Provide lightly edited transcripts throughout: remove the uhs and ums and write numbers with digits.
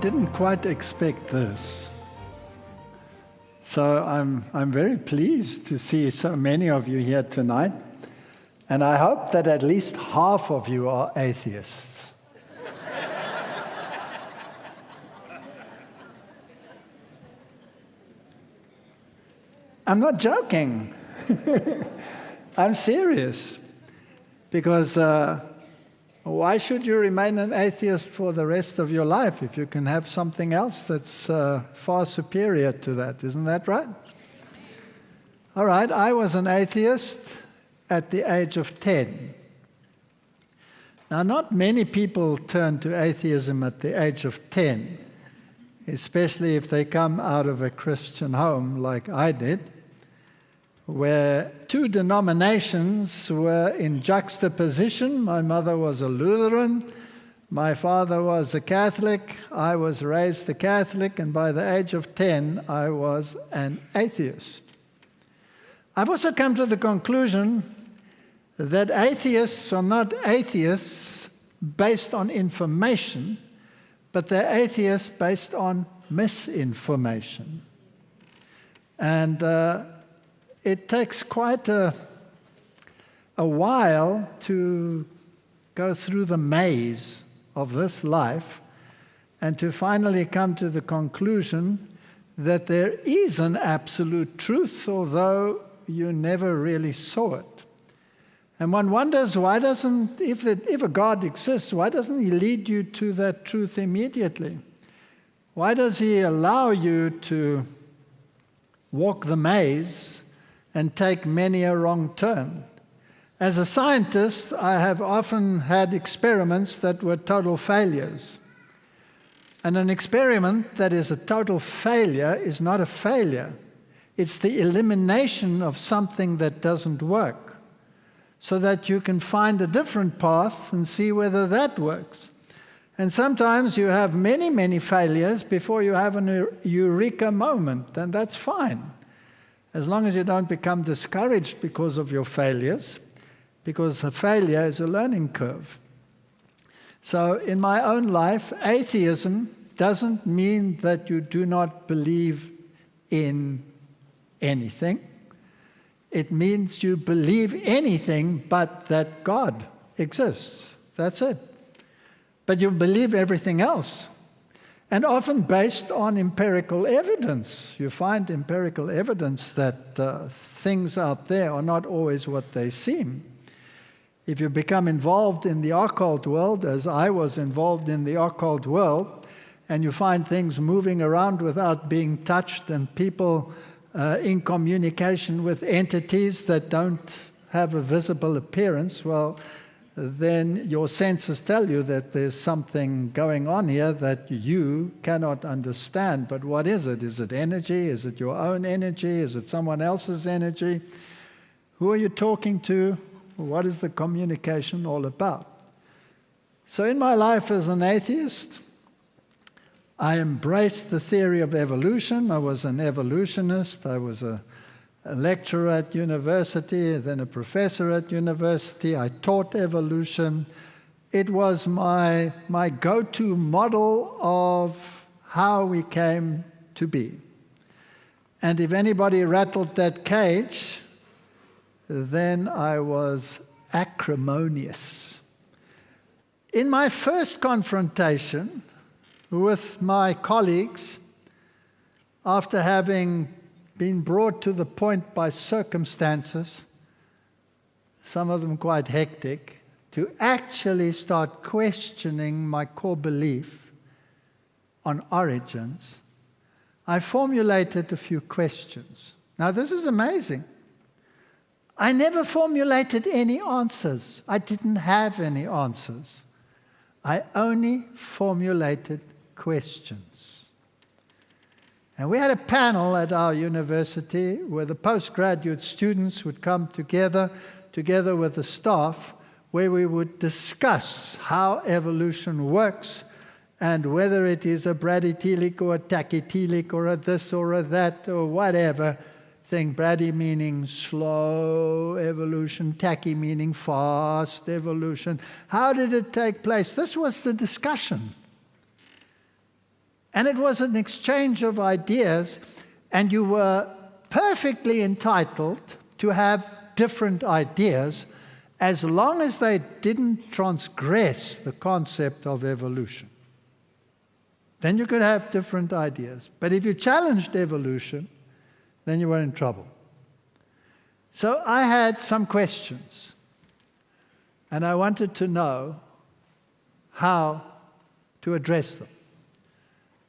didn't quite expect this. So I'm very pleased to see so many of you here tonight. And I hope that at least half of you are atheists. I'm not joking. I'm serious. Because why should you remain an atheist for the rest of your life if you can have something else that's far superior to that? Isn't that right? All right, I was an atheist at the age of 10. Now, not many people turn to atheism at the age of 10, especially if they come out of a Christian home like I did, where two denominations were in juxtaposition. My mother was a Lutheran, my father was a Catholic, I was raised a Catholic, and by the age of 10, I was an atheist. I've also come to the conclusion that atheists are not atheists based on information, but they're atheists based on misinformation. And it takes quite a while to go through the maze of this life and to finally come to the conclusion that there is an absolute truth, although you never really saw it. And one wonders, why doesn't, if a God exists, why doesn't he lead you to that truth immediately? Why does he allow you to walk the maze and take many a wrong turn? As a scientist, I have often had experiments that were total failures. And an experiment that is a total failure is not a failure. It's the elimination of something that doesn't work, so that you can find a different path and see whether that works. And sometimes you have many, many failures before you have an eureka moment, and that's fine, as long as you don't become discouraged because of your failures, because a failure is a learning curve. So in my own life, atheism doesn't mean that you do not believe in anything. It means you believe anything but that God exists. That's it. But you believe everything else. And often based on empirical evidence. You find empirical evidence that things out there are not always what they seem. If you become involved in the occult world, as I was involved in the occult world, and you find things moving around without being touched and people in communication with entities that don't have a visible appearance, well, then your senses tell you that there's something going on here that you cannot understand. But what is it? Is it energy? Is it your own energy? Is it someone else's energy? Who are you talking to? What is the communication all about? So in my life as an atheist, I embraced the theory of evolution. I was an evolutionist. I was a lecturer at university, then a professor at university. I taught evolution. It was my go-to model of how we came to be. And if anybody rattled that cage, then I was acrimonious. In my first confrontation with my colleagues, after having been brought to the point by circumstances, some of them quite hectic, to actually start questioning my core belief on origins, I formulated a few questions. Now, this is amazing. I never formulated any answers. I didn't have any answers. I only formulated questions. And we had a panel at our university where the postgraduate students would come together with the staff, where we would discuss how evolution works and whether it is a bradytelic or a tachytelic or a this or a that or whatever thing. Brady meaning slow evolution, tachy meaning fast evolution. How did it take place? This was the discussion. And it was an exchange of ideas, and you were perfectly entitled to have different ideas as long as they didn't transgress the concept of evolution. Then you could have different ideas. But if you challenged evolution, then you were in trouble. So I had some questions, and I wanted to know how to address them.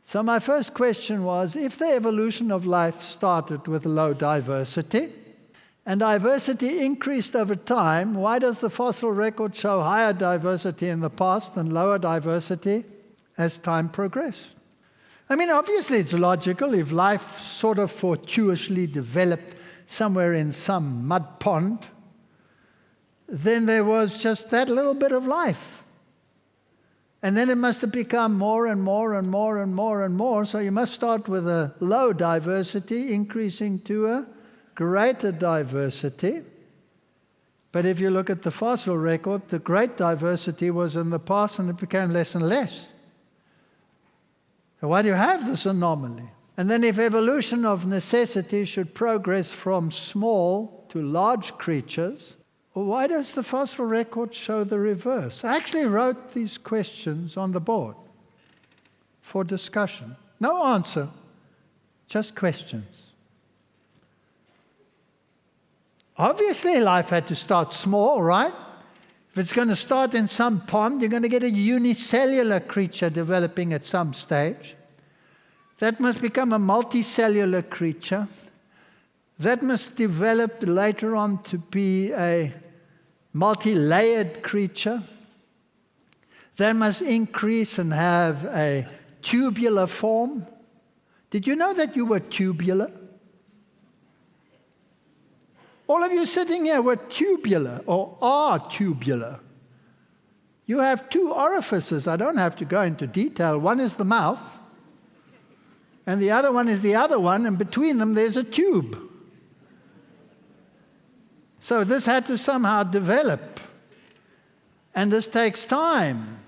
So my first question was, if the evolution of life started with low diversity, and diversity increased over time, why does the fossil record show higher diversity in the past and lower diversity as time progressed? I mean, obviously it's logical. If life sort of fortuitously developed somewhere in some mud pond, then there was just that little bit of life. And then it must have become more and more and more and more and more. So you must start with a low diversity, increasing to a greater diversity. But if you look at the fossil record, the great diversity was in the past and it became less and less. So why do you have this anomaly? And then if evolution of necessity should progress from small to large creatures, well, why does the fossil record show the reverse? I actually wrote these questions on the board for discussion. No answer, just questions. Obviously, life had to start small, right? If it's going to start in some pond, you're going to get a unicellular creature developing at some stage. That must become a multicellular creature. That must develop later on to be a multi-layered creature. That must increase and have a tubular form. Did you know that you were tubular? All of you sitting here were tubular or are tubular. You have two orifices. I don't have to go into detail. One is the mouth, and the other one is the other one, and between them there's a tube. So this had to somehow develop, and this takes time.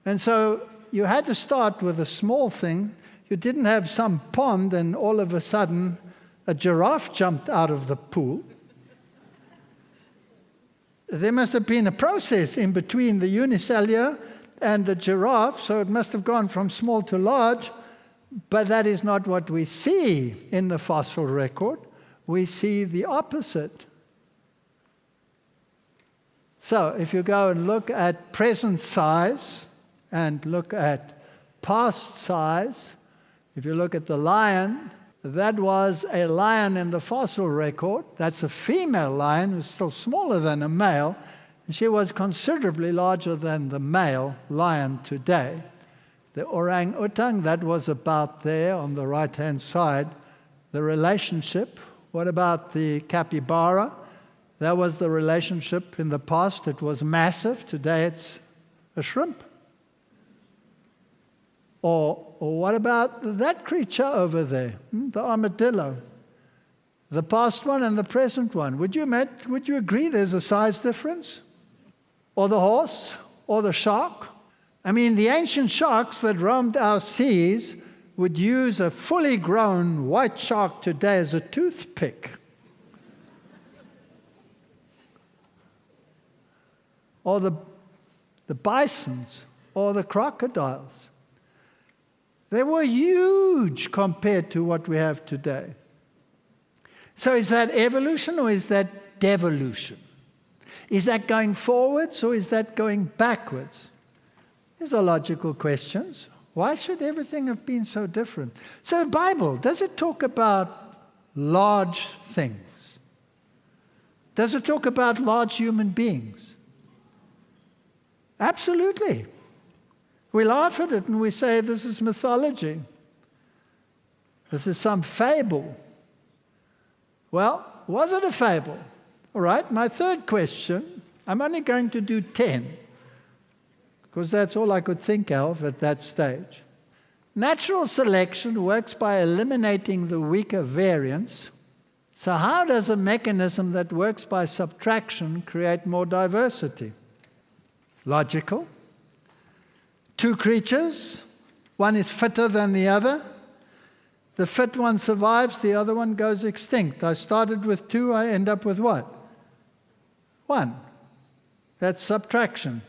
And so you had to start with a small thing. You didn't have some pond and all of a sudden a giraffe jumped out of the pool. There must have been a process in between the unicellular and the giraffe, so it must have gone from small to large, but that is not what we see in the fossil record. We see the opposite. So if you go and look at present size and look at past size, if you look at the lion, that was a lion in the fossil record. That's a female lion who's still smaller than a male, and she was considerably larger than the male lion today. The orangutan, that was about there on the right-hand side. The relationship, what about the capybara? That was the relationship in the past. It was massive. Today it's a shrimp. Or what about that creature over there, the armadillo? The past one and the present one. Would you agree there's a size difference? Or the horse? Or the shark? I mean, the ancient sharks that roamed our seas would use a fully grown white shark today as a toothpick. Or the bisons, or the crocodiles. They were huge compared to what we have today. So is that evolution or is that devolution? Is that going forwards or is that going backwards? These are logical questions. Why should everything have been so different? So the Bible, does it talk about large things? Does it talk about large human beings? Absolutely. We laugh at it and we say this is mythology. This is some fable. Well, was it a fable? All right, my third question, I'm only going to do 10, because that's all I could think of at that stage. Natural selection works by eliminating the weaker variants. So how does a mechanism that works by subtraction create more diversity? Logical. Two creatures, One is fitter than the other. The fit one survives, the other one goes extinct. I started with 2, I end up with what? 1. That's subtraction.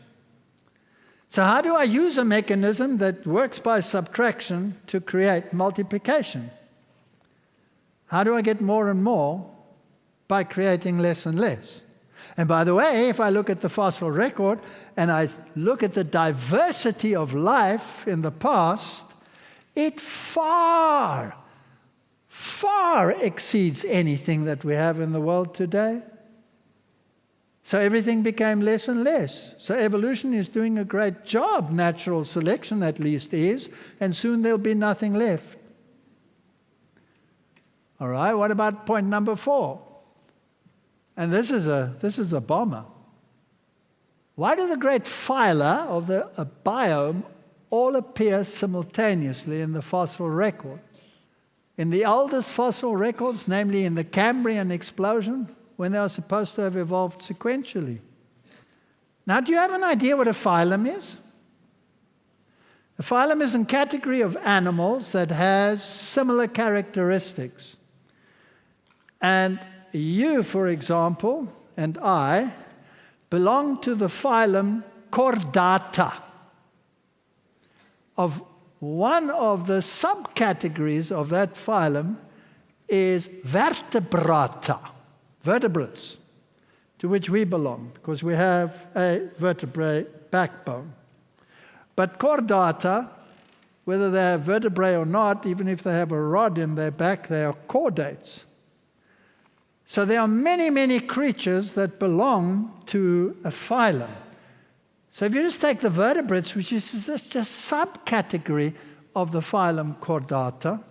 So how do I use a mechanism that works by subtraction to create multiplication? How do I get more and more? By creating less and less. And by the way, if I look at the fossil record and I look at the diversity of life in the past, it far, far exceeds anything that we have in the world today. So everything became less and less. So evolution is doing a great job, natural selection at least is, and soon there'll be nothing left. All right, what about point number 4? And this is a bomber. Why do the great phyla of a biome all appear simultaneously in the fossil record? In the oldest fossil records, namely in the Cambrian explosion, when they are supposed to have evolved sequentially. Now, do you have an idea what a phylum is? A phylum is a category of animals that has similar characteristics. And you, for example, and I, belong to the phylum Chordata. Of one of the subcategories of that phylum is Vertebrata, vertebrates, to which we belong, because we have a vertebrate backbone. But Chordata, whether they have vertebrae or not, even if they have a rod in their back, they are chordates. So there are many, many creatures that belong to a phylum. So if you just take the vertebrates, which is just a subcategory of the phylum Chordata,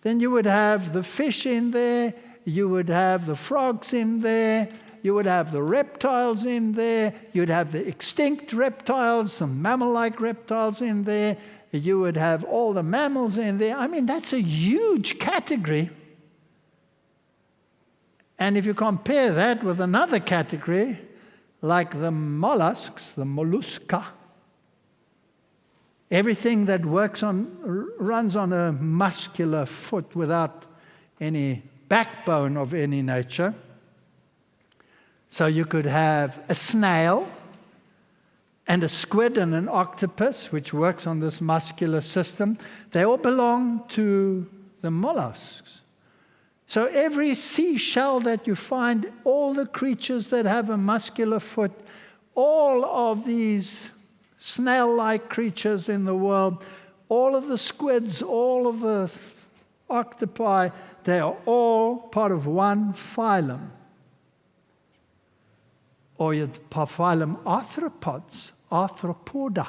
then you would have the fish in there, you would have the frogs in there, you would have the reptiles in there, you'd have the extinct reptiles, some mammal-like reptiles in there, you would have all the mammals in there. I mean, that's a huge category. And if you compare that with another category, like the mollusks, the mollusca, everything that runs on a muscular foot without any backbone of any nature. So you could have a snail and a squid and an octopus, which works on this muscular system. They all belong to the mollusks. So every seashell that you find, all the creatures that have a muscular foot, all of these snail-like creatures in the world, all of the squids, all of the octopi, they are all part of one phylum. Or the phylum arthropods, arthropoda.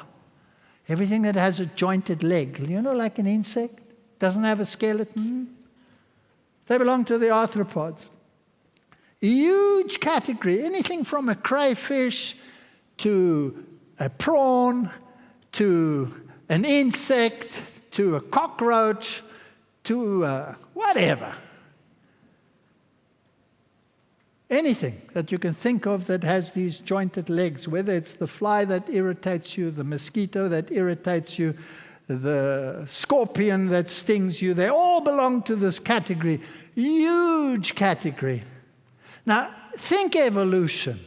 Everything that has a jointed leg, like an insect, doesn't have a skeleton. They belong to the arthropods. A huge category, anything from a crayfish to a prawn to an insect to a cockroach to whatever. Anything that you can think of that has these jointed legs, whether it's the fly that irritates you, the mosquito that irritates you, the scorpion that stings you, they all belong to this category. Huge category. Now, think evolution.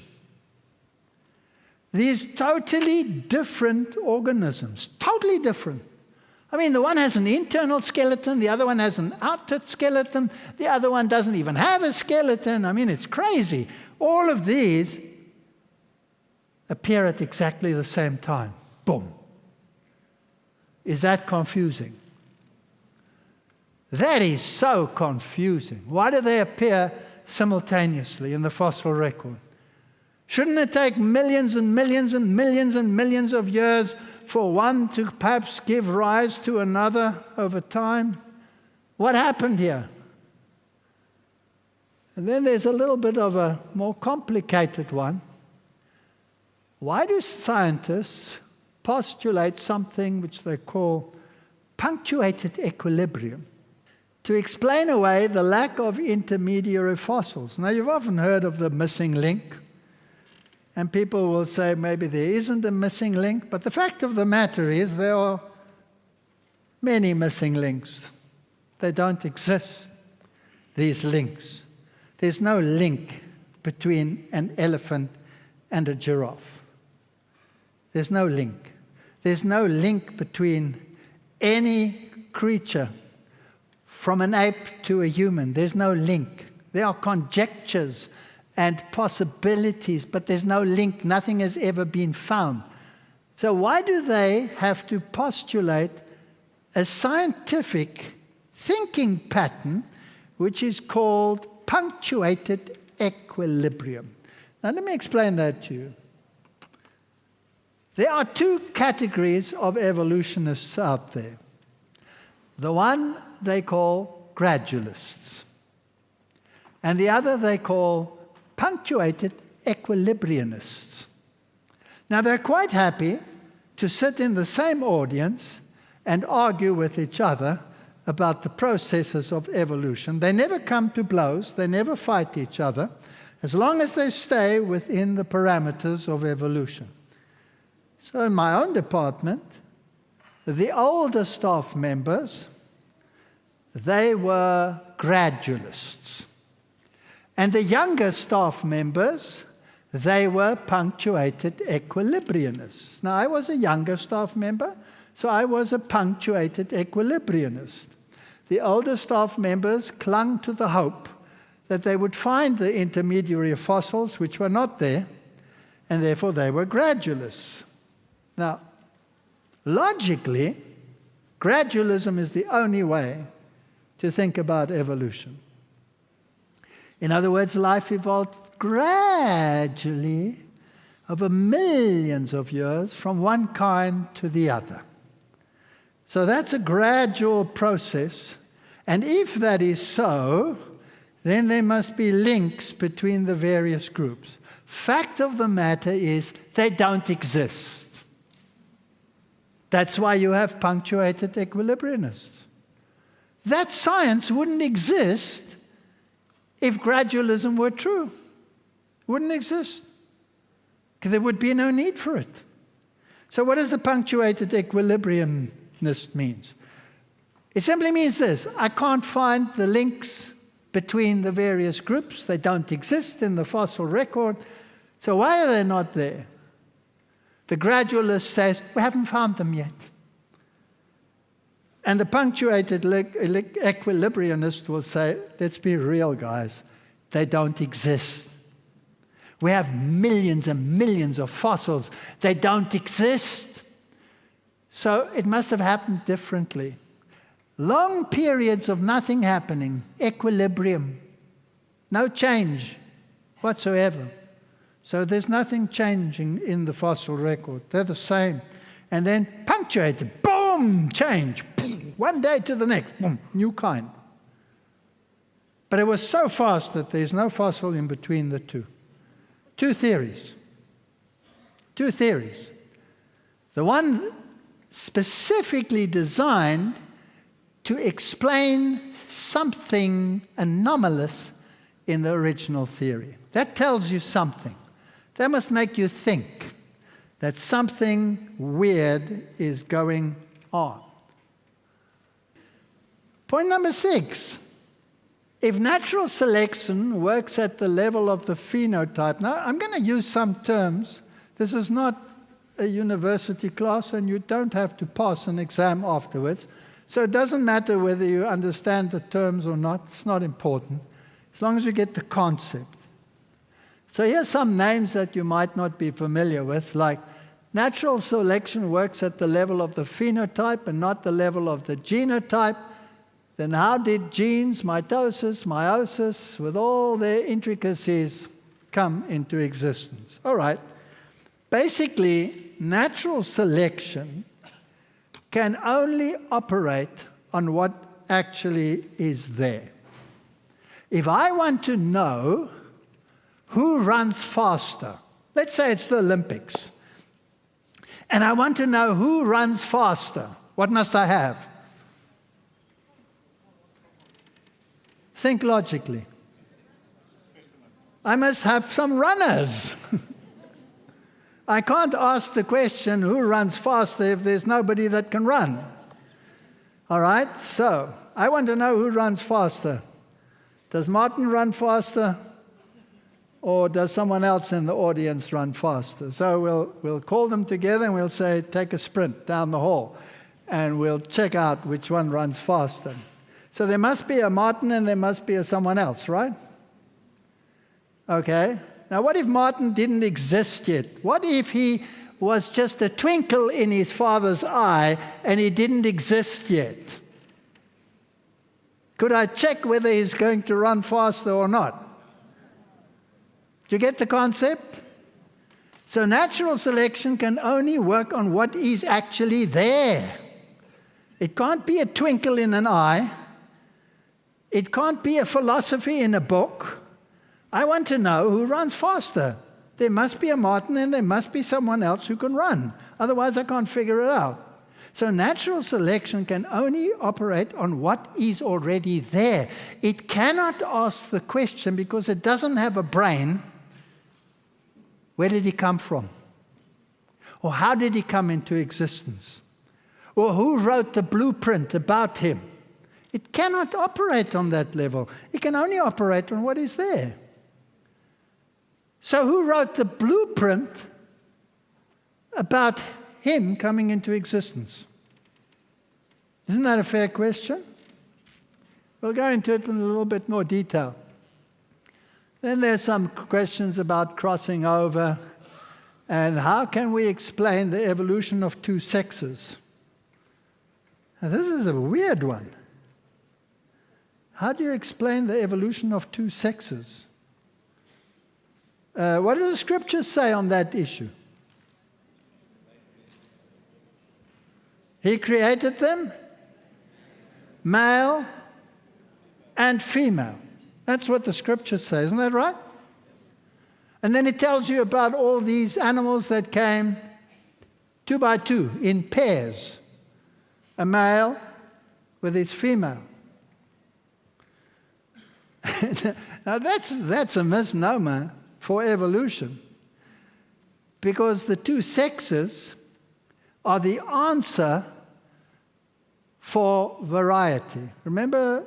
These totally different organisms, totally different. I mean, the one has an internal skeleton, the other one has an outer skeleton, the other one doesn't even have a skeleton. I mean, it's crazy. All of these appear at exactly the same time. Boom. Is that confusing? That is so confusing. Why do they appear simultaneously in the fossil record? Shouldn't it take millions and millions and millions and millions of years for one to perhaps give rise to another over time? What happened here? And then there's a little bit of a more complicated one. Why do scientists postulate something which they call punctuated equilibrium to explain away the lack of intermediary fossils? Now, you've often heard of the missing link, and people will say maybe there isn't a missing link, but the fact of the matter is there are many missing links. They don't exist, these links. There's no link between an elephant and a giraffe. There's no link. There's no link between any creature from an ape to a human. There's no link. There are conjectures and possibilities, but there's no link. Nothing has ever been found. So why do they have to postulate a scientific thinking pattern which is called punctuated equilibrium? Now let me explain that to you. There are two categories of evolutionists out there. The one they call gradualists, and the other they call punctuated equilibrianists. Now they're quite happy to sit in the same audience and argue with each other about the processes of evolution. They never come to blows, they never fight each other, as long as they stay within the parameters of evolution. So in my own department, the older staff members, they were gradualists. And the younger staff members, they were punctuated equilibrianists. Now, I was a younger staff member, so I was a punctuated equilibrianist. The older staff members clung to the hope that they would find the intermediary fossils which were not there, and therefore they were gradualists. Now, logically, gradualism is the only way to think about evolution. In other words, life evolved gradually over millions of years from one kind to the other. So that's a gradual process. And if that is so, then there must be links between the various groups. Fact of the matter is, they don't exist. That's why you have punctuated equilibrianists. That science wouldn't exist if gradualism were true. It wouldn't exist. There would be no need for it. So what does the punctuated equilibrianist mean? It simply means this: I can't find the links between the various groups. They don't exist in the fossil record. So why are they not there? The gradualist says, we haven't found them yet. And the punctuated equilibrianist will say, let's be real, guys. They don't exist. We have millions and millions of fossils. They don't exist. So it must have happened differently. Long periods of nothing happening, equilibrium, no change whatsoever. So there's nothing changing in the fossil record. They're the same. And then punctuated, boom, change. One day to the next, boom, new kind. But it was so fast that there's no fossil in between the two. Two theories. Two theories. The one specifically designed to explain something anomalous in the original theory. That tells you something. That must make you think that something weird is going on. Point number 6. If natural selection works at the level of the phenotype, now I'm going to use some terms. This is not a university class, and you don't have to pass an exam afterwards. So it doesn't matter whether you understand the terms or not. It's not important, as long as you get the concept. So here's some names that you might not be familiar with, like natural selection works at the level of the phenotype and not the level of the genotype. Then how did genes, mitosis, meiosis, with all their intricacies, come into existence? All right. Basically, natural selection can only operate on what actually is there. If I want to know who runs faster, let's say it's the Olympics, and I want to know who runs faster, what must I have? Think logically. I must have some runners. I can't ask the question, who runs faster, if there's nobody that can run. All right, so I want to know who runs faster. Does Martin run faster? Or does someone else in the audience run faster? So we'll call them together and we'll say, take a sprint down the hall. And we'll check out which one runs faster. So there must be a Martin and there must be a someone else, right? Okay. Now what if Martin didn't exist yet? What if he was just a twinkle in his father's eye and he didn't exist yet? Could I check whether he's going to run faster or not? Do you get the concept? So natural selection can only work on what is actually there. It can't be a twinkle in an eye. It can't be a philosophy in a book. I want to know who runs faster. There must be a Martin and there must be someone else who can run. Otherwise, I can't figure it out. So natural selection can only operate on what is already there. It cannot ask the question because it doesn't have a brain. Where did he come from? Or how did he come into existence? Or who wrote the blueprint about him? It cannot operate on that level. It can only operate on what is there. So who wrote the blueprint about him coming into existence? Isn't that a fair question? We'll go into it in a little bit more detail. Then there's some questions about crossing over and how can we explain the evolution of two sexes? Now, this is a weird one. How do you explain the evolution of two sexes? What do the scriptures say on that issue? He created them, male and female. That's what the scriptures say, isn't that right? And then it tells you about all these animals that came 2 by 2 in pairs. A male with his female. Now that's a misnomer for evolution. Because the two sexes are the answer for variety. Remember,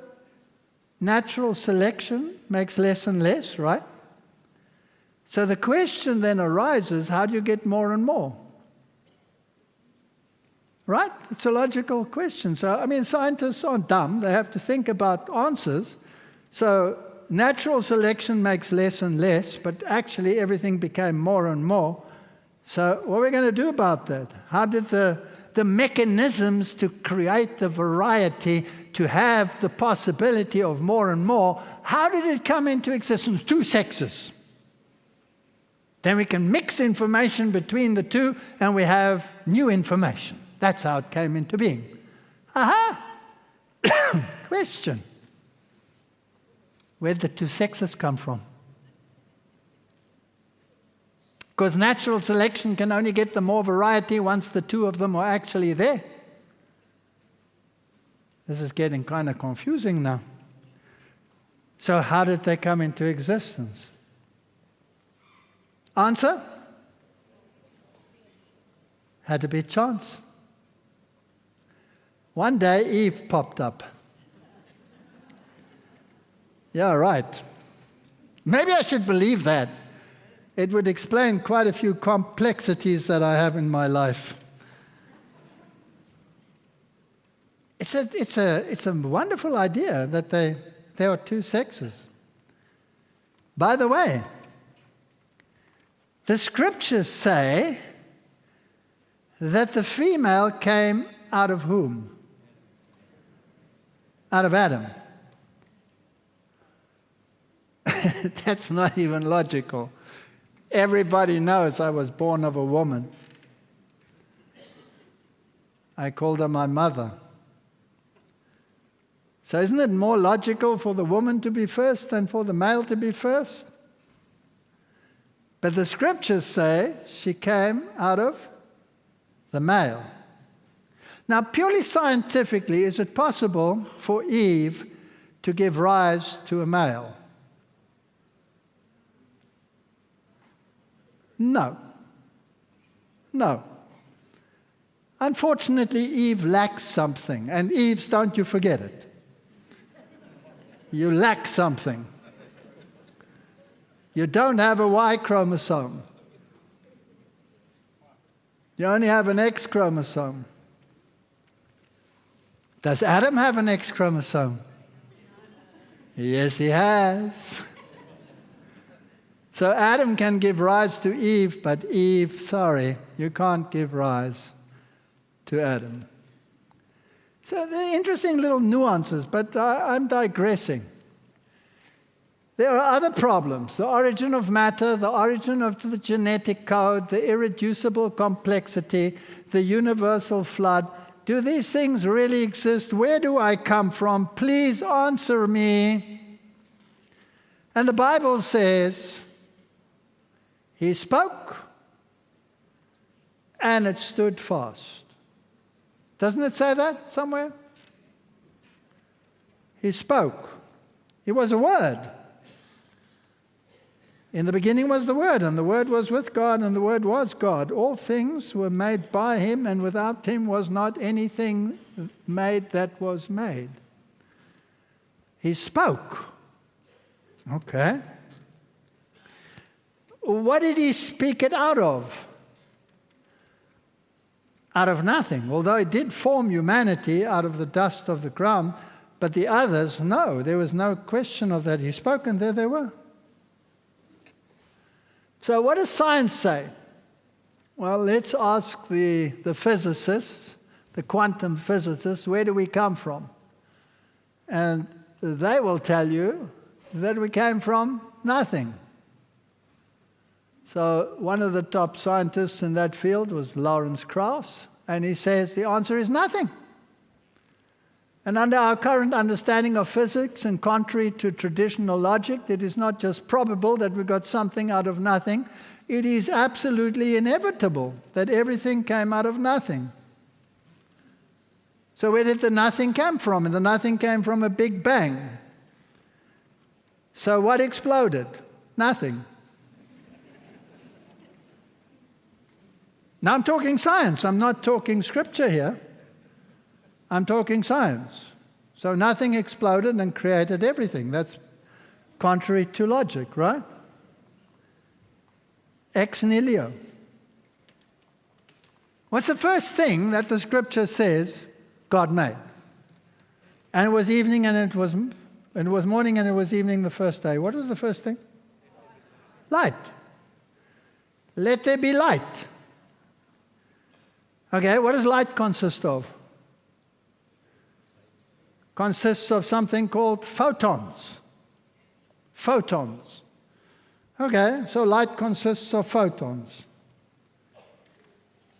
natural selection makes less and less, right? So the question then arises, how do you get more and more? Right? It's a logical question. So, I mean, scientists aren't dumb. They have to think about answers. So natural selection makes less and less, but actually everything became more and more. So what are we going to do about that? How did the mechanisms to create the variety, to have the possibility of more and more, how did it come into existence? Two sexes. Then we can mix information between the two and we have new information. That's how it came into being. Aha! Question. Where did the two sexes come from? Because natural selection can only get the more variety once the two of them are actually there. This is getting kind of confusing now. So how did they come into existence? Answer? Had to be chance. One day Eve popped up. Yeah, right. Maybe I should believe that. It would explain quite a few complexities that I have in my life. It's a wonderful idea that there are two sexes. By the way, the scriptures say that the female came out of whom? Out of Adam. That's not even logical. Everybody knows I was born of a woman. I called her my mother. So isn't it more logical for the woman to be first than for the male to be first? But the scriptures say she came out of the male. Now, purely scientifically, is it possible for Eve to give rise to a male? No. No. Unfortunately, Eve lacks something. And Eves, don't you forget it. You lack something. You don't have a Y chromosome. You only have an X chromosome. Does Adam have an X chromosome? Yes, he has. So Adam can give rise to Eve, but Eve, sorry, you can't give rise to Adam. So they're interesting little nuances, but I'm digressing. There are other problems: the origin of matter, the origin of the genetic code, the irreducible complexity, the universal flood. Do these things really exist? Where do I come from? Please answer me. And the Bible says, He spoke, and it stood fast. Doesn't it say that somewhere? He spoke. He was a word. In the beginning was the Word, and the Word was with God, and the Word was God. All things were made by Him, and without Him was not anything made that was made. He spoke. Okay. What did He speak it out of? Out of nothing. Although He did form humanity out of the dust of the ground, but the others, no. There was no question of that. He spoke, and there they were. So what does science say? Well, let's ask the physicists, the quantum physicists, where do we come from? And they will tell you that we came from nothing. So one of the top scientists in that field was Lawrence Krauss, and he says the answer is nothing. And under our current understanding of physics, and contrary to traditional logic, it is not just probable that we got something out of nothing, it is absolutely inevitable that everything came out of nothing. So where did the nothing come from? And the nothing came from a big bang. So what exploded? Nothing. Now I'm talking science. I'm not talking scripture here. I'm talking science. So nothing exploded and created everything. That's contrary to logic, right? Ex nihilo. What's the first thing that the scripture says God made? And it was evening, and it was morning, and it was evening the first day. What was the first thing? Light. Let there be light. Okay, what does light consist of? Consists of something called photons. Photons. Okay, so light consists of photons.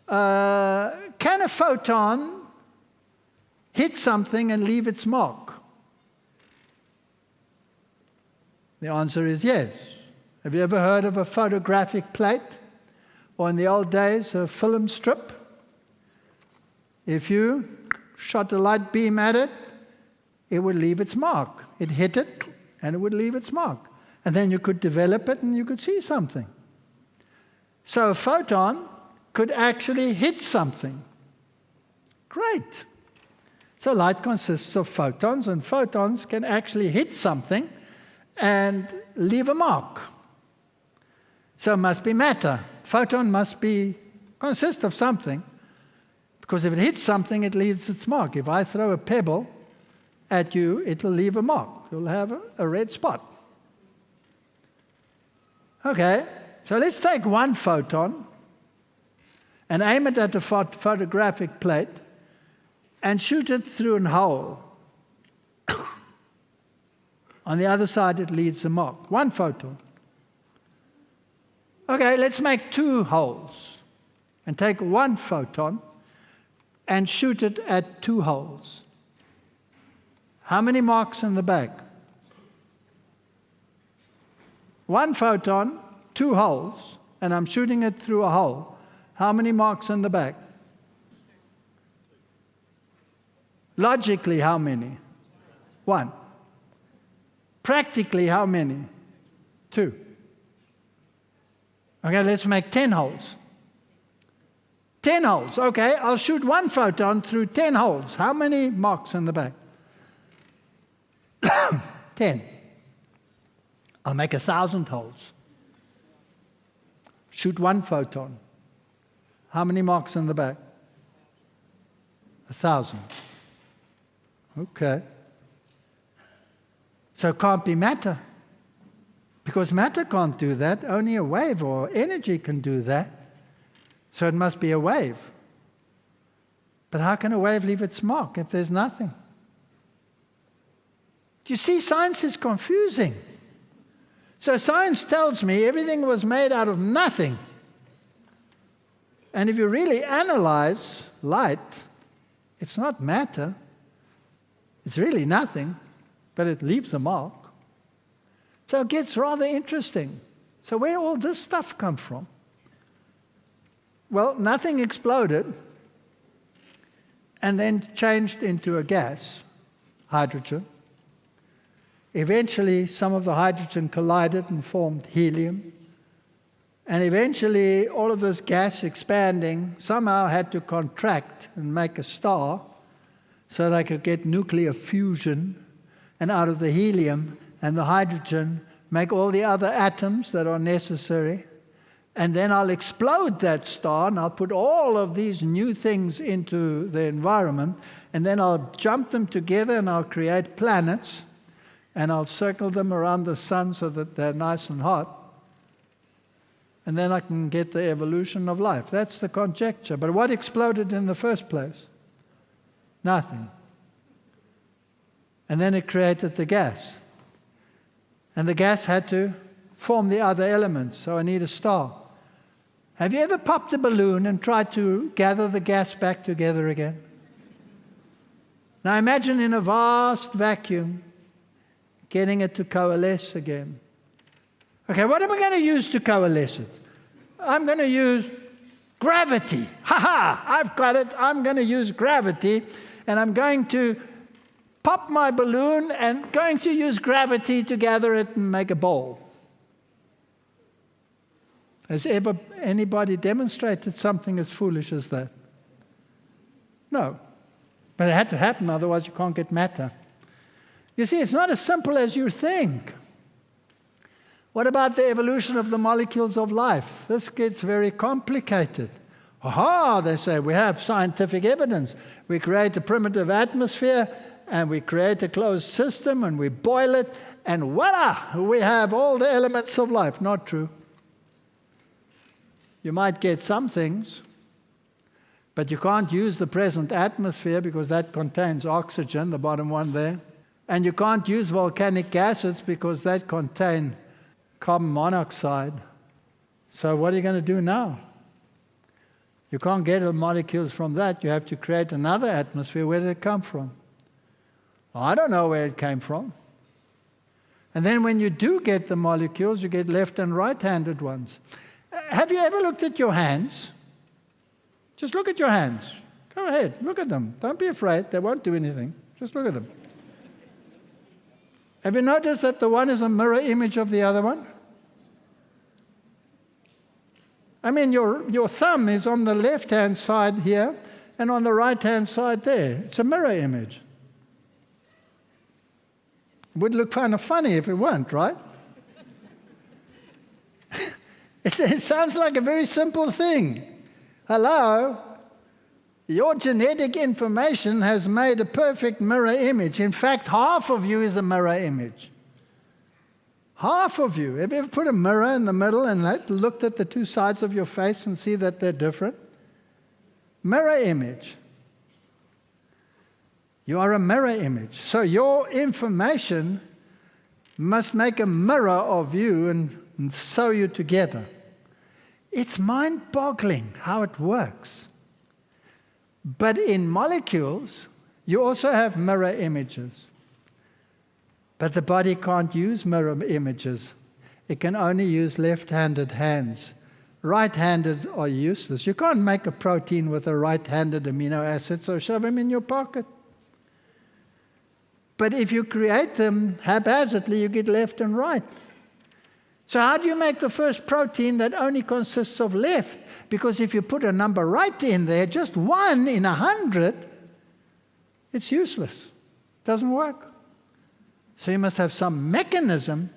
Can a photon hit something and leave its mark? The answer is yes. Have you ever heard of a photographic plate? Or in the old days, a film strip? If you shot a light beam at it, it would leave its mark. It hit it, and it would leave its mark. And then you could develop it, and you could see something. So a photon could actually hit something. Great. So light consists of photons, and photons can actually hit something and leave a mark. So it must be matter. Photon must consist of something, because if it hits something, it leaves its mark. If I throw a pebble at you, it'll leave a mark. You'll have a red spot. Okay, so let's take one photon and aim it at a photographic plate and shoot it through a hole. On the other side, it leaves a mark. One photon. Okay, let's make two holes and take one photon and shoot it at two holes. How many marks in the bag? One photon, two holes, and I'm shooting it through a hole. How many marks in the bag? Logically, how many? One. Practically, how many? Two. Okay, let's make 10 holes. 10 holes. Okay, I'll shoot one photon through 10 holes. How many marks in the back? 10. I'll make 1,000 holes. Shoot one photon. How many marks in the back? 1,000. Okay. So it can't be matter. Because matter can't do that. Only a wave or energy can do that. So it must be a wave. But how can a wave leave its mark if there's nothing? Do you see, science is confusing. So science tells me everything was made out of nothing. And if you really analyze light, it's not matter. It's really nothing, but it leaves a mark. So it gets rather interesting. So where all this stuff come from? Well, nothing exploded and then changed into a gas, hydrogen. Eventually, some of the hydrogen collided and formed helium. And eventually, all of this gas expanding somehow had to contract and make a star so they could get nuclear fusion, and out of the helium and the hydrogen make all the other atoms that are necessary. And then I'll explode that star, and I'll put all of these new things into the environment, and then I'll jump them together, and I'll create planets, and I'll circle them around the sun so that they're nice and hot. And then I can get the evolution of life. That's the conjecture. But what exploded in the first place? Nothing. And then it created the gas. And the gas had to form the other elements, so I need a star. Have you ever popped a balloon and tried to gather the gas back together again? Now imagine in a vast vacuum, getting it to coalesce again. Okay, what am I going to use to coalesce it? I'm going to use gravity. Ha-ha! I've got it. I'm going to use gravity, and I'm going to pop my balloon and going to use gravity to gather it and make a ball. Has ever anybody demonstrated something as foolish as that? No. But it had to happen, otherwise you can't get matter. You see, it's not as simple as you think. What about the evolution of the molecules of life? This gets very complicated. Aha, they say, we have scientific evidence. We create a primitive atmosphere, and we create a closed system, and we boil it, and voila, we have all the elements of life. Not true. You might get some things, but you can't use the present atmosphere because that contains oxygen, the bottom one there. And you can't use volcanic gases because that contain carbon monoxide. So what are you going to do now? You can't get the molecules from that. You have to create another atmosphere. Where did it come from? Well, I don't know where it came from. And then when you do get the molecules, you get left and right-handed ones. Have you ever looked at your hands? Just look at your hands. Go ahead, look at them. Don't be afraid. They won't do anything. Just look at them. Have you noticed that the one is a mirror image of the other one? I mean, your thumb is on the left-hand side here and on the right-hand side there. It's a mirror image. It would look kind of funny if it weren't, right? It sounds like a very simple thing. Hello? Your genetic information has made a perfect mirror image. In fact, half of you is a mirror image. Half of you. Have you ever put a mirror in the middle and looked at the two sides of your face and see that they're different? Mirror image. You are a mirror image. So your information must make a mirror of you and sew you together. It's mind-boggling how it works. But in molecules, you also have mirror images. But the body can't use mirror images. It can only use left-handed hands. Right-handed are useless. You can't make a protein with a right-handed amino acid, so shove them in your pocket. But if you create them haphazardly, you get left and right. So how do you make the first protein that only consists of left? Because if you put a number right in there, just 1 in 100, it's useless. It doesn't work. So you must have some mechanism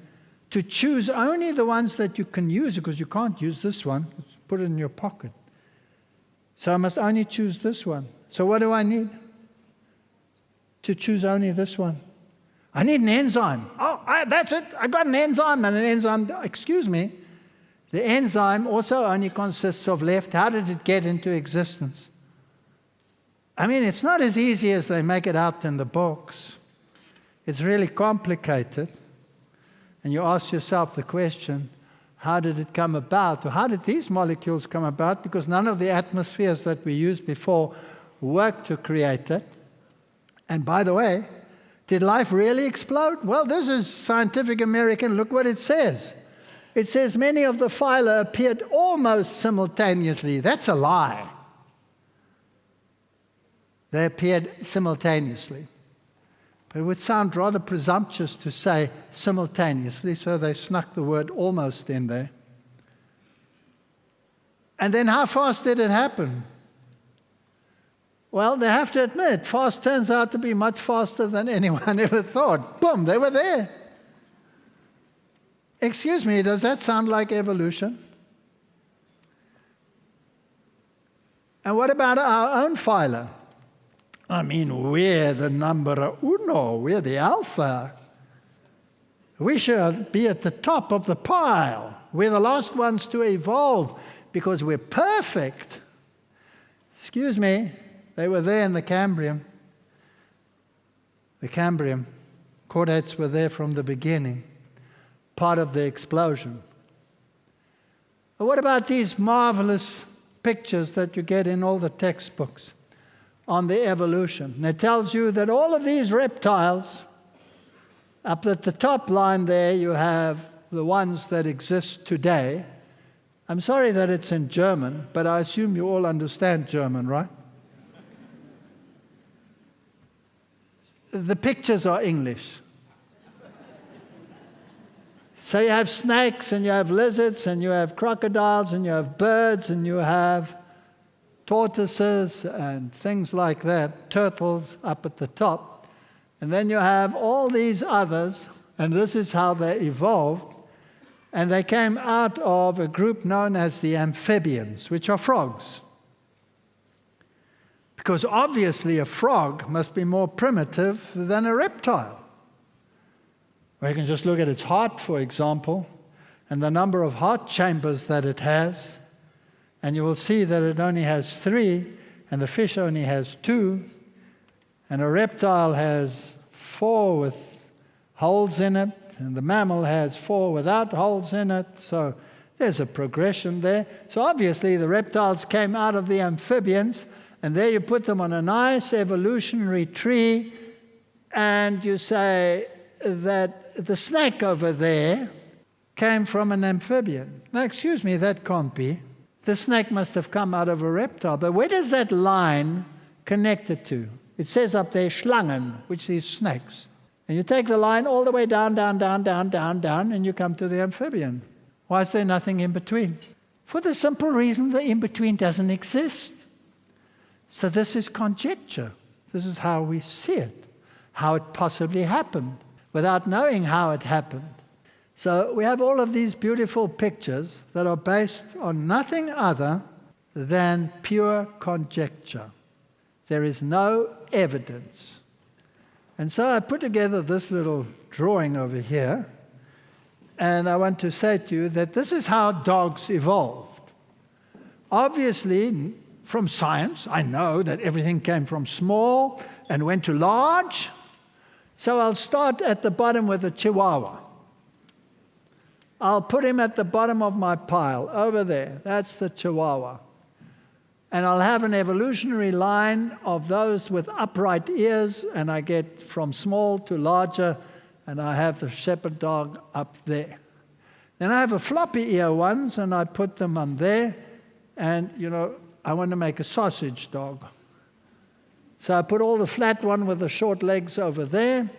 to choose only the ones that you can use, because you can't use this one. Put it in your pocket. So I must only choose this one. So what do I need? To choose only this one. I need an enzyme. That's it. I got an enzyme and an enzyme. Excuse me. The enzyme also only consists of left. How did it get into existence? I mean, it's not as easy as they make it out in the books. It's really complicated. And you ask yourself the question, how did it come about? Or how did these molecules come about? Because none of the atmospheres that we used before worked to create it. And by the way, did life really explode? Well, this is Scientific American. Look what it says. It says many of the phyla appeared almost simultaneously. That's a lie. They appeared simultaneously. But it would sound rather presumptuous to say simultaneously, so they snuck the word almost in there. And then how fast did it happen? Well, they have to admit, fast turns out to be much faster than anyone ever thought. Boom, they were there. Excuse me, does that sound like evolution? And what about our own phyla? I mean, we're the numero uno, we're the alpha. We should be at the top of the pile. We're the last ones to evolve because we're perfect. Excuse me, they were there in the Cambrian. The Cambrian. Chordates were there from the beginning, part of the explosion. But what about these marvelous pictures that you get in all the textbooks on the evolution? And it tells you that all of these reptiles, up at the top line there, you have the ones that exist today. I'm sorry that it's in German, but I assume you all understand German, right? The pictures are English. So you have snakes, and you have lizards, and you have crocodiles, and you have birds, and you have tortoises, and things like that, turtles up at the top. And then you have all these others, and this is how they evolved. And they came out of a group known as the amphibians, which are frogs. Because obviously a frog must be more primitive than a reptile. Well, you can just look at its heart, for example, and the number of heart chambers that it has, and you will see that it only has 3, and the fish only has 2, and a reptile has 4 with holes in it, and the mammal has 4 without holes in it, so there's a progression there. So obviously the reptiles came out of the amphibians, and there you put them on a nice evolutionary tree, and you say that the snake over there came from an amphibian. Now, excuse me, that can't be. The snake must have come out of a reptile. But where does that line connect it to? It says up there, Schlangen, which is snakes. And you take the line all the way down, down, down, down, down, down, and you come to the amphibian. Why is there nothing in between? For the simple reason the in-between doesn't exist. So this is conjecture. This is how we see it, how it possibly happened, without knowing how it happened. So we have all of these beautiful pictures that are based on nothing other than pure conjecture. There is no evidence. And so I put together this little drawing over here, and I want to say to you that this is how dogs evolved. Obviously, from science, I know that everything came from small and went to large. So I'll start at the bottom with a Chihuahua. I'll put him at the bottom of my pile, over there. That's the Chihuahua. And I'll have an evolutionary line of those with upright ears, and I get from small to larger, and I have the shepherd dog up there. Then I have a floppy ear ones, and I put them on there, and, you know, I want to make a sausage dog. So I put all the flat one with the short legs over there,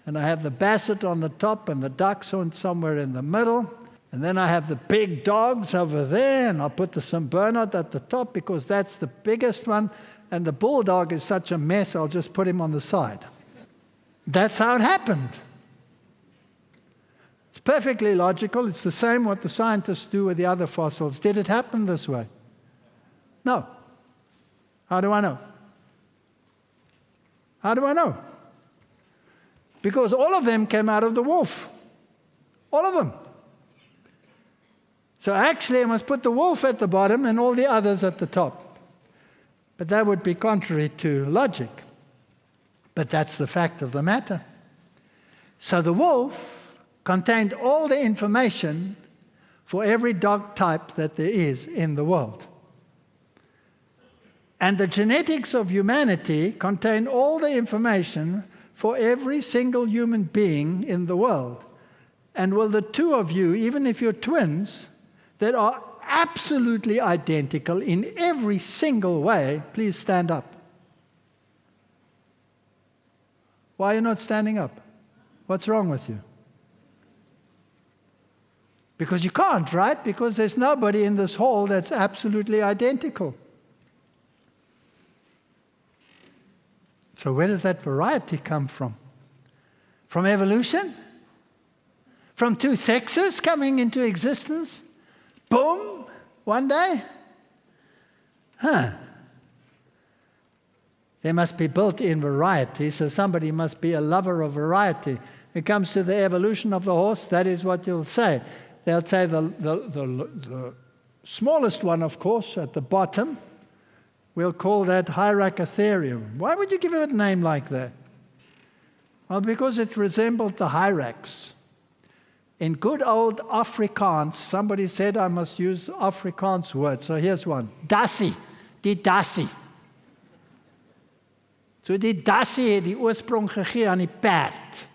and I have the basset on the top and the dachshund somewhere in the middle. And then I have the big dogs over there, and I'll put the St. Bernard at the top because that's the biggest one. And the bulldog is such a mess, I'll just put him on the side. That's how it happened. It's perfectly logical. It's the same what the scientists do with the other fossils. Did it happen this way? No. How do I know? How do I know? Because all of them came out of the wolf. All of them. So actually, I must put the wolf at the bottom and all the others at the top. But that would be contrary to logic. But that's the fact of the matter. So the wolf contained all the information for every dog type that there is in the world. And the genetics of humanity contain all the information for every single human being in the world. And will the two of you, even if you're twins, that are absolutely identical in every single way, please stand up. Why are you not standing up? What's wrong with you? Because you can't, right? Because there's nobody in this hall that's absolutely identical. So where does that variety come from? From evolution? From two sexes coming into existence? Boom! One day? There must be built-in variety, so somebody must be a lover of variety. When it comes to the evolution of the horse, that is what you'll say. They'll say the smallest one, of course, at the bottom, we'll call that Hyracotherium. Why would you give it a name like that? Well, because it resembled the hyrax. In good old Afrikaans, somebody said I must use Afrikaans words, so here's one. Dassie, die dassie. So die dassie het die oorsprong gegee aan die perd.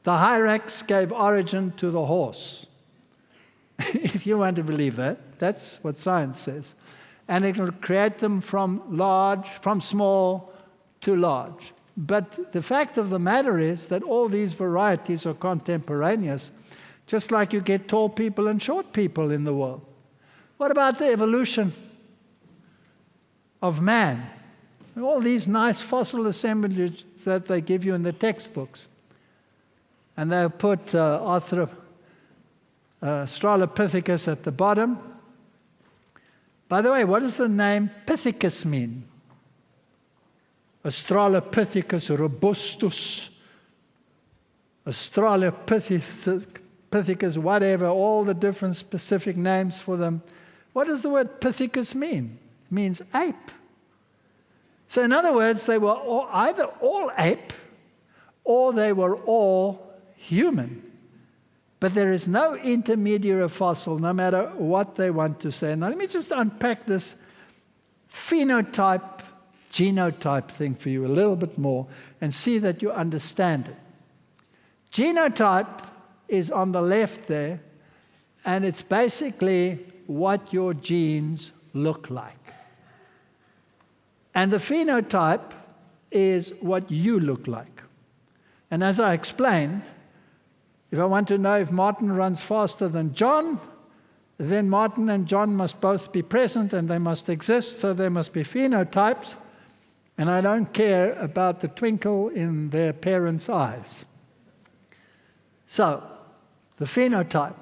The hyrax gave origin to the horse. If you want to believe that, that's what science says. And it will create them from small to large. But the fact of the matter is that all these varieties are contemporaneous, just like you get tall people and short people in the world. What about the evolution of man? All these nice fossil assemblages that they give you in the textbooks. And they'll put Australopithecus at the bottom. By the way, what does the name Pithecus mean? Australopithecus robustus, Australopithecus, whatever, all the different specific names for them. What does the word Pithecus mean? It means ape. So in other words, they were either all ape or they were all human. But there is no intermediary fossil, no matter what they want to say. Now let me just unpack this phenotype, genotype thing for you a little bit more and see that you understand it. Genotype is on the left there, and it's basically what your genes look like. And the phenotype is what you look like. And as I explained, if I want to know if Martin runs faster than John, then Martin and John must both be present and they must exist, so there must be phenotypes. And I don't care about the twinkle in their parents' eyes. So, the phenotype.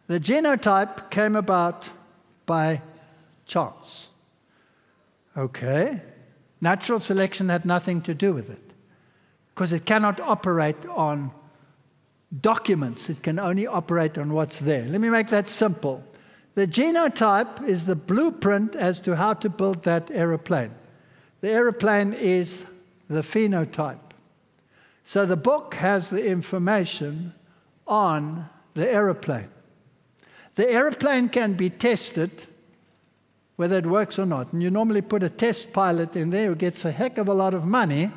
The genotype came about by chance. Okay. Natural selection had nothing to do with it, because it cannot operate on documents. It can only operate on what's there. Let me make that simple. The genotype is the blueprint as to how to build that aeroplane. The aeroplane is the phenotype. So the book has the information on the aeroplane. The aeroplane can be tested whether it works or not. And you normally put a test pilot in there who gets a heck of a lot of money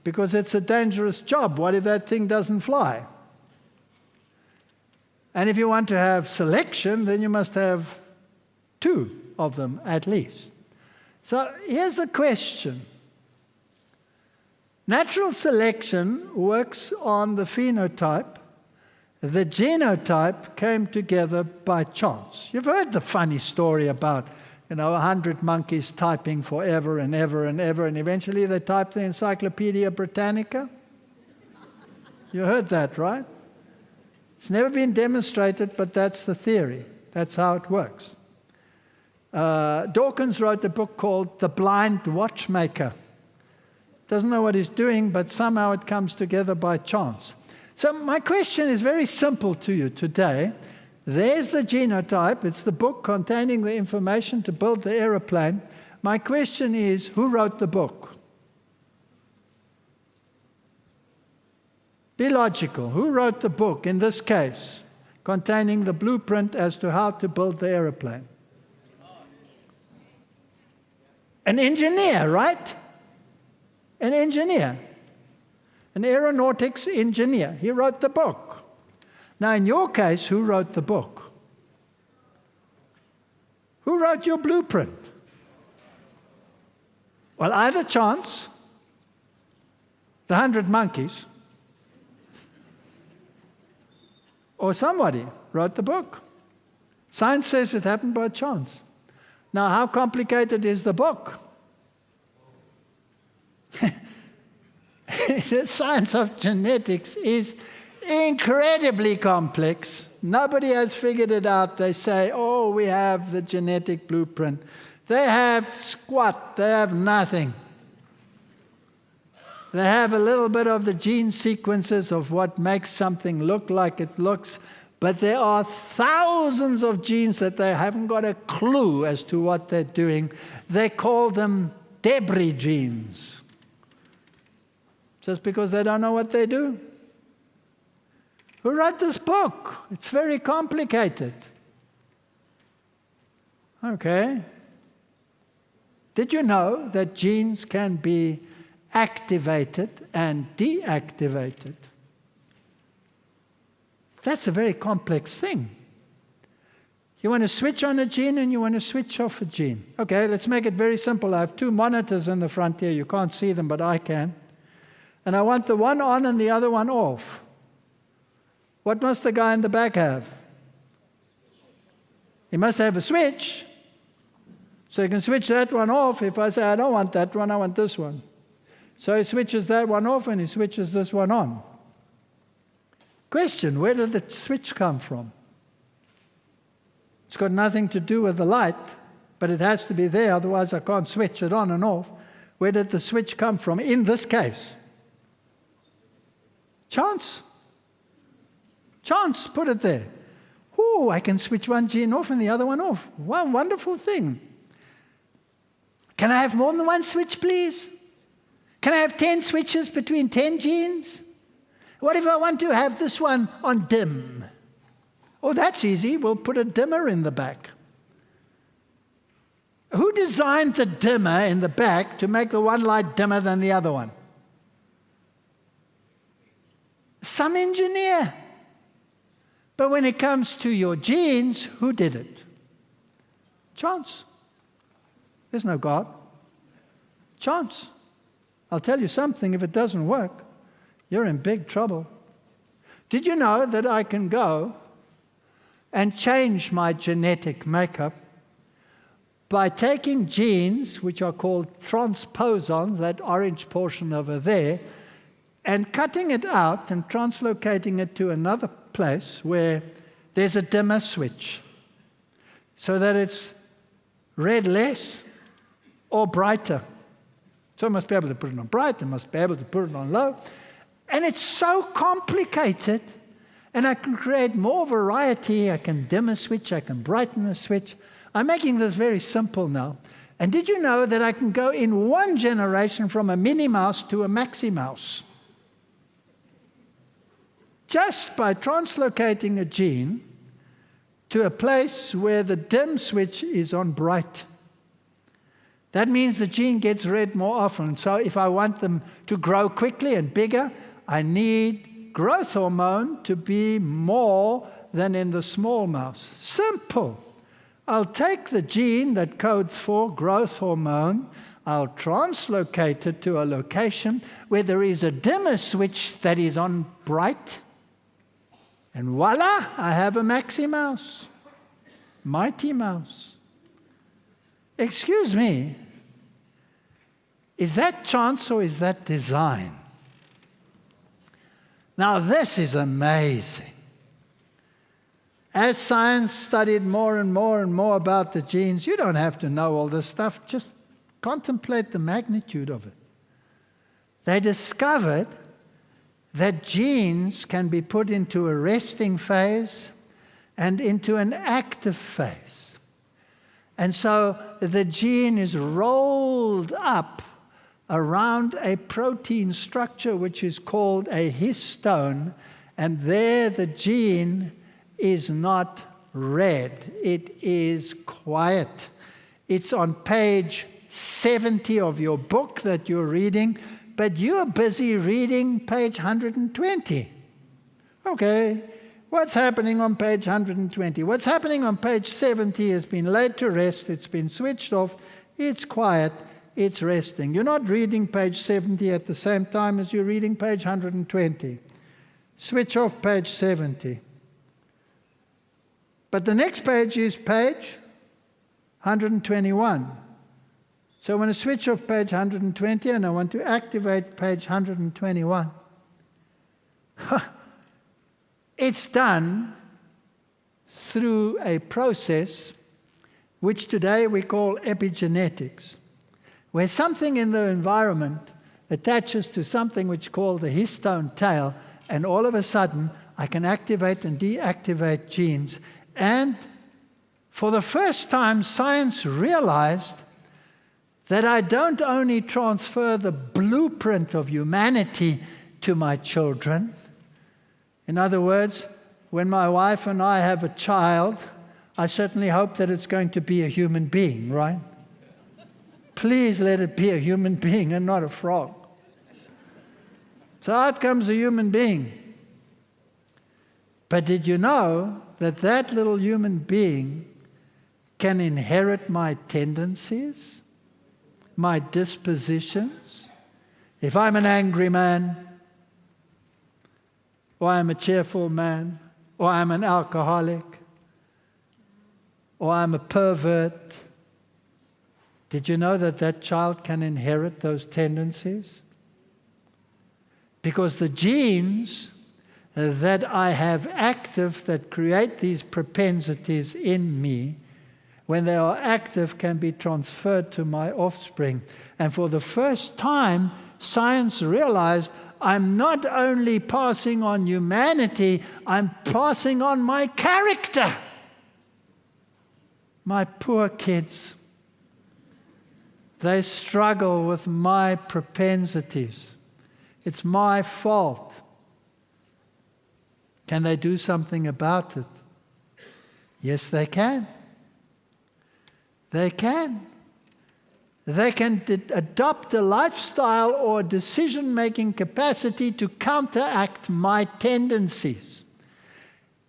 because it's a dangerous job. What if that thing doesn't fly? And if you want to have selection, then you must have two of them at least. So here's a question. Natural selection works on the phenotype, the genotype came together by chance. You've heard the funny story about, 100 monkeys typing forever and ever and ever, and eventually they typed the Encyclopedia Britannica. You heard that, right? It's never been demonstrated, but that's the theory. That's how it works. Dawkins wrote a book called The Blind Watchmaker. Doesn't know what he's doing, but somehow it comes together by chance. So my question is very simple to you today. There's the genotype. It's the book containing the information to build the aeroplane. My question is, who wrote the book? Be logical. Who wrote the book, in this case, containing the blueprint as to how to build the aeroplane? An engineer, right? An engineer. An aeronautics engineer. He wrote the book. Now, in your case, who wrote the book? Who wrote your blueprint? Well, either chance, the 100 monkeys, or somebody wrote the book. Science says it happened by chance. Now, how complicated is the book? The science of genetics is incredibly complex. Nobody has figured it out. They say, oh, we have the genetic blueprint. They have squat. They have nothing. They have a little bit of the gene sequences of what makes something look like it looks, but there are thousands of genes that they haven't got a clue as to what they're doing. They call them debris genes, just because they don't know what they do. Who wrote this book? It's very complicated. Okay. Did you know that genes can be activated and deactivated? That's a very complex thing. You want to switch on a gene and you want to switch off a gene. Okay, let's make it very simple. I have two monitors in the front here. You can't see them, but I can. And I want the one on and the other one off. What must the guy in the back have? He must have a switch. So he can switch that one off. If I say, I don't want that one, I want this one. So he switches that one off and he switches this one on. Question, where did the switch come from? It's got nothing to do with the light, but it has to be there, otherwise I can't switch it on and off. Where did the switch come from in this case? Chance. Chance, put it there. Oh, I can switch one gene off and the other one off. What a wonderful thing. Can I have more than one switch, please? Can I have 10 switches between 10 genes? What if I want to have this one on dim? Oh, that's easy. We'll put a dimmer in the back. Who designed the dimmer in the back to make the one light dimmer than the other one? Some engineer. But when it comes to your genes, who did it? Chance. There's no God. Chance. I'll tell you something, if it doesn't work, you're in big trouble. Did you know that I can go and change my genetic makeup by taking genes, which are called transposons, that orange portion over there, and cutting it out and translocating it to another place where there's a dimmer switch so that it's red less or brighter. So I must be able to put it on bright, I must be able to put it on low. And it's so complicated, and I can create more variety. I can dim a switch, I can brighten a switch. I'm making this very simple now. And did you know that I can go in one generation from a Minnie Mouse to a Maxi Mouse? Just by translocating a gene to a place where the dim switch is on bright. That means the gene gets read more often. So if I want them to grow quickly and bigger, I need growth hormone to be more than in the small mouse. Simple. I'll take the gene that codes for growth hormone, I'll translocate it to a location where there is a dimmer switch that is on bright, And voila, I have a Maxi Mouse, Mighty Mouse. Excuse me, is that chance or is that design? Now this is amazing. As science studied more and more and more about the genes, you don't have to know all this stuff, just contemplate the magnitude of it. They discovered that genes can be put into a resting phase and into an active phase. And so the gene is rolled up around a protein structure which is called a histone, and there the gene is not read. It is quiet. It's on page 70 of your book that you're reading, but you're busy reading page 120. Okay, what's happening on page 120? What's happening on page 70 has been laid to rest. It's been switched off. It's quiet. It's resting. You're not reading page 70 at the same time as you're reading page 120. Switch off page 70. But the next page is page 121. So I want to switch off page 120 and I want to activate page 121. It's done through a process which today we call epigenetics, where something in the environment attaches to something which is called the histone tail, and all of a sudden I can activate and deactivate genes. And for the first time, science realized that I don't only transfer the blueprint of humanity to my children. In other words, when my wife and I have a child, I certainly hope that it's going to be a human being, right? Please let it be a human being and not a frog. So out comes a human being. But did you know that that little human being can inherit my tendencies, my dispositions? If I'm an angry man, or I'm a cheerful man, or I'm an alcoholic, or I'm a pervert, did you know that that child can inherit those tendencies? Because the genes that I have active that create these propensities in me, when they are active, can be transferred to my offspring. And for the first time, science realized I'm not only passing on humanity, I'm passing on my character. My poor kids, they struggle with my propensities. It's my fault. Can they do something about it? Yes, they can. They can. They can adopt a lifestyle or decision-making capacity to counteract my tendencies.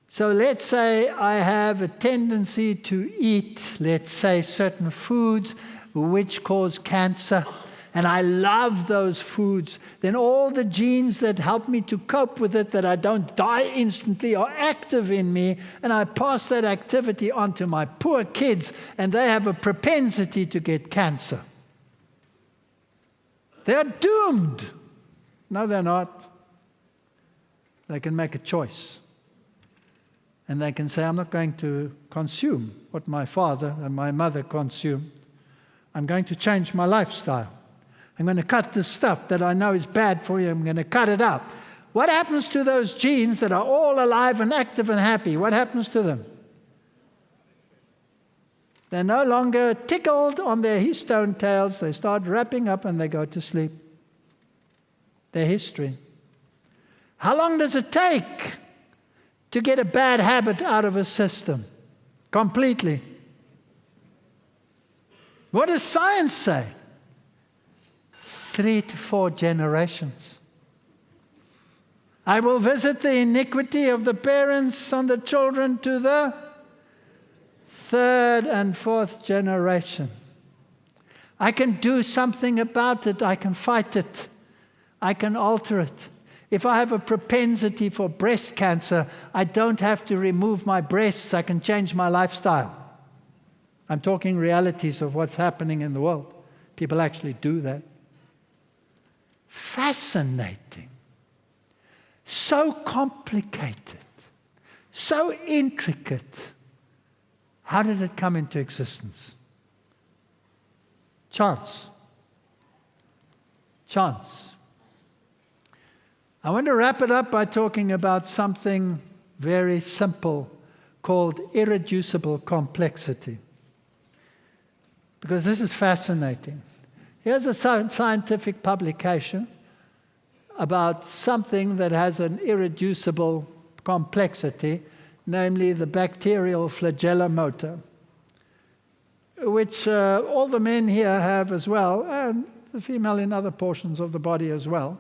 So let's say I have a tendency to eat, let's say, certain foods which cause cancer, and I love those foods. Then all the genes that help me to cope with it, that I don't die instantly, are active in me, and I pass that activity on to my poor kids, and they have a propensity to get cancer. They're doomed. No, they're not. They can make a choice. And they can say, I'm not going to consume what my father and my mother consumed. I'm going to change my lifestyle. I'm going to cut the stuff that I know is bad for you. I'm going to cut it out. What happens to those genes that are all alive and active and happy? What happens to them? They're no longer tickled on their histone tails. They start wrapping up and they go to sleep. Their history. How long does it take to get a bad habit out of a system? Completely. What does science say? 3 to 4 generations. I will visit the iniquity of the parents on the children to the 3rd and 4th generation. I can do something about it. I can fight it. I can alter it. If I have a propensity for breast cancer, I don't have to remove my breasts. I can change my lifestyle. I'm talking realities of what's happening in the world. People actually do that. Fascinating. So complicated. So intricate. How did it come into existence? Chance. Chance. I want to wrap it up by talking about something very simple called irreducible complexity. Because this is fascinating. Here's a scientific publication about something that has an irreducible complexity, namely the bacterial flagella motor, which all the men here have as well, and the female in other portions of the body as well.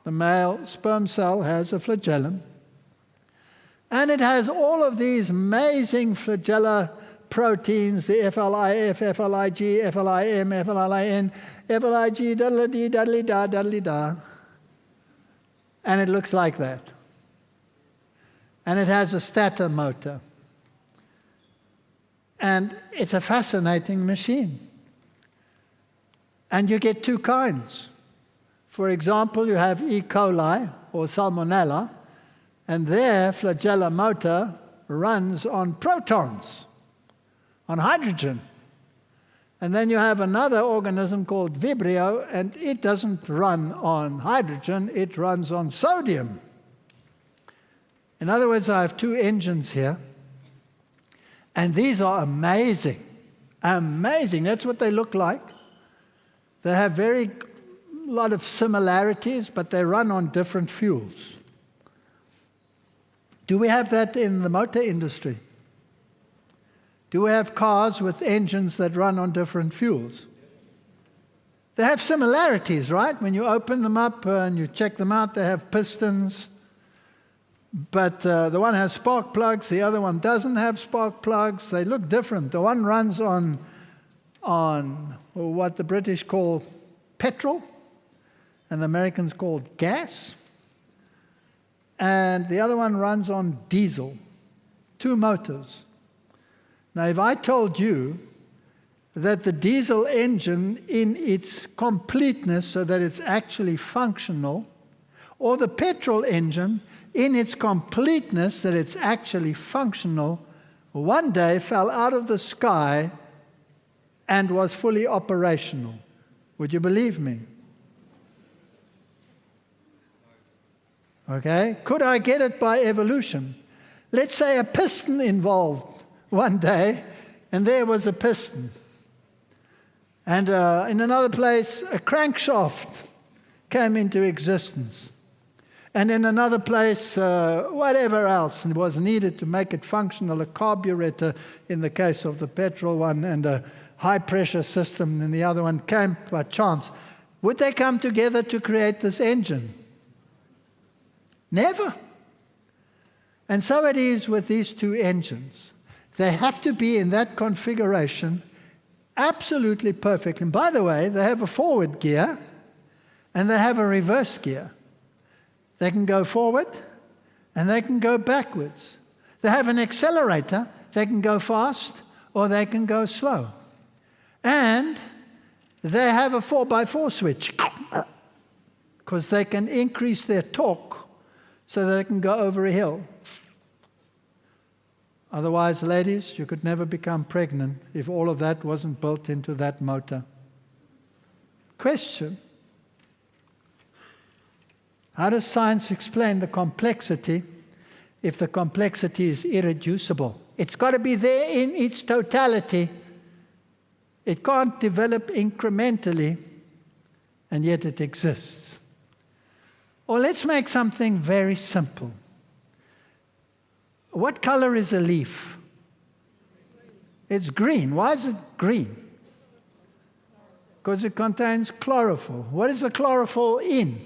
The male sperm cell has a flagellum, and it has all of these amazing flagella proteins, the FLIF, FLIG, FLIM, FLIN, FLIG, daddly-dee, daddly-da, daddly-da. And it looks like that. And it has a stator motor. And it's a fascinating machine. And you get two kinds. For example, you have E. coli or Salmonella, and their flagella motor runs on protons, on hydrogen. And then you have another organism called Vibrio, and it doesn't run on hydrogen, it runs on sodium. In other words, I have two engines here, and these are amazing. Amazing, that's what they look like. They have very lot of similarities, but they run on different fuels. Do we have that in the motor industry? Do we have cars with engines that run on different fuels? They have similarities, right? When you open them up and you check them out, they have pistons. But the one has spark plugs, the other one doesn't have spark plugs. They look different. The one runs on what the British call petrol, and the Americans called gas. And the other one runs on diesel, two motors. Now, if I told you that the diesel engine in its completeness, so that it's actually functional, or the petrol engine in its completeness, that it's actually functional, one day fell out of the sky and was fully operational, would you believe me? Okay, could I get it by evolution? Let's say a piston involved one day, and there was a piston. And in another place, a crankshaft came into existence. And in another place, whatever else was needed to make it functional, a carburetor in the case of the petrol one, and a high-pressure system in the other one, came by chance. Would they come together to create this engine? Never. And so it is with these two engines. They have to be in that configuration absolutely perfect. And by the way, they have a forward gear and they have a reverse gear. They can go forward and they can go backwards. They have an accelerator. They can go fast or they can go slow. And they have a 4x4 switch because they can increase their torque so they can go over a hill. Otherwise, ladies, you could never become pregnant if all of that wasn't built into that motor. Question: how does science explain the complexity if the complexity is irreducible? It's got to be there in its totality. It can't develop incrementally, and yet it exists. Or let's make something very simple. What color is a leaf? It's green. Why is it green? Because it contains chlorophyll. What is the chlorophyll in?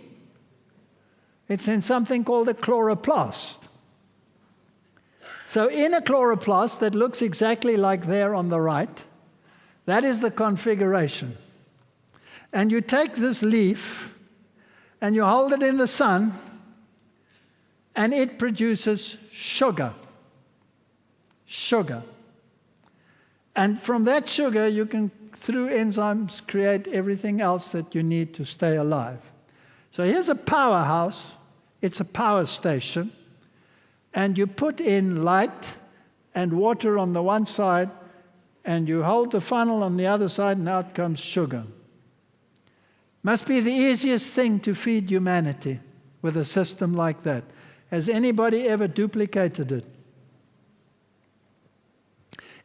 It's in something called a chloroplast. So in a chloroplast that looks exactly like there on the right, that is the configuration. And you take this leaf and you hold it in the sun, and it produces sugar. Sugar. And from that sugar, you can, through enzymes, create everything else that you need to stay alive. So here's a powerhouse. It's a power station. And you put in light and water on the one side, and you hold the funnel on the other side, and out comes sugar. Must be the easiest thing to feed humanity with a system like that. Has anybody ever duplicated it?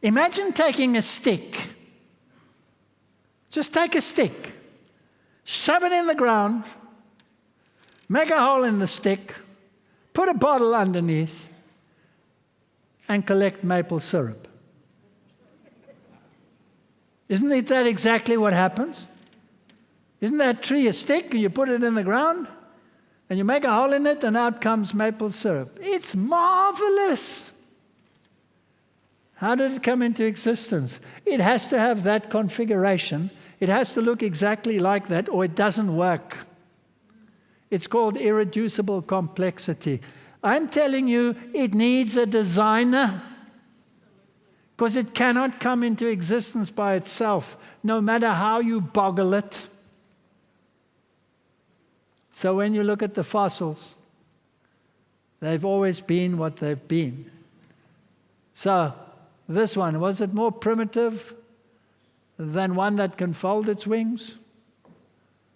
Imagine taking a stick. Just take a stick, shove it in the ground, make a hole in the stick, put a bottle underneath, and collect maple syrup. Isn't it that exactly what happens? Isn't that tree a stick, and you put it in the ground, and you make a hole in it, and out comes maple syrup? It's marvelous. How did it come into existence? It has to have that configuration. It has to look exactly like that, or it doesn't work. It's called irreducible complexity. I'm telling you, it needs a designer, because it cannot come into existence by itself, no matter how you boggle it. So when you look at the fossils, they've always been what they've been. So this one, was it more primitive than one that can fold its wings?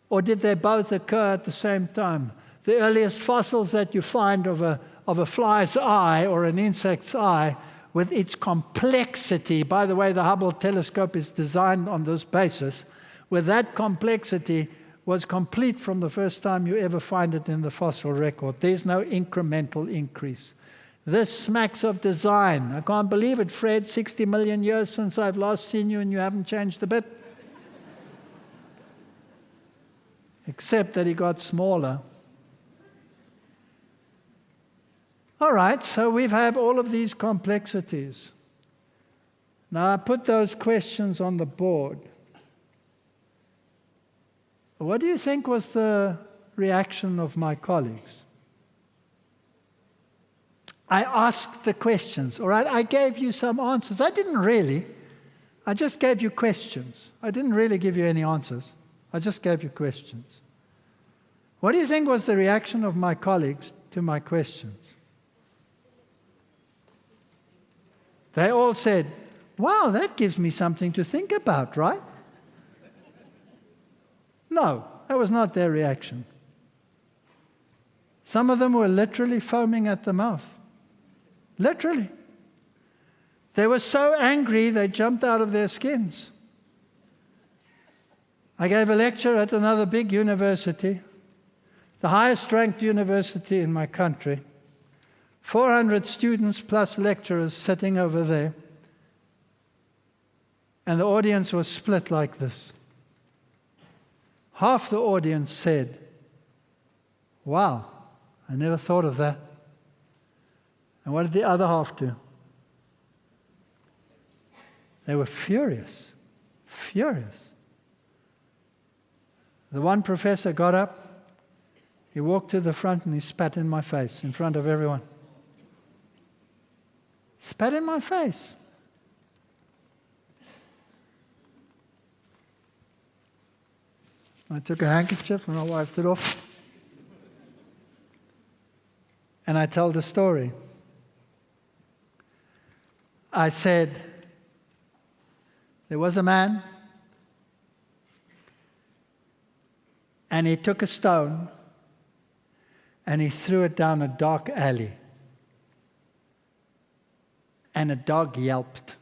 Or did they both occur at the same time? The earliest fossils that you find of a fly's eye or an insect's eye, with its complexity, by the way, the Hubble telescope is designed on this basis, with that complexity was complete from the first time you ever find it in the fossil record. There's no incremental increase. This smacks of design. I can't believe it, Fred, 60 million years since I've last seen you and you haven't changed a bit. Except that he got smaller. All right, so we've had all of these complexities. Now I put those questions on the board. What do you think was the reaction of my colleagues? I asked the questions, all right? I gave you some answers. I didn't really. I just gave you questions. I didn't really give you any answers. I just gave you questions. What do you think was the reaction of my colleagues to my questions? They all said, wow, that gives me something to think about, right? No, that was not their reaction. Some of them were literally foaming at the mouth. Literally. They were so angry they jumped out of their skins. I gave a lecture at another big university, the highest ranked university in my country. 400 students plus lecturers sitting over there. And the audience was split like this. Half the audience said, wow, I never thought of that. And what did the other half do? They were furious. Furious. The one professor got up, he walked to the front and he spat in my face in front of everyone. Spat in my face. I took a handkerchief and I wiped it off. And I told the story. I said, there was a man, and he took a stone and he threw it down a dark alley. And a dog yelped.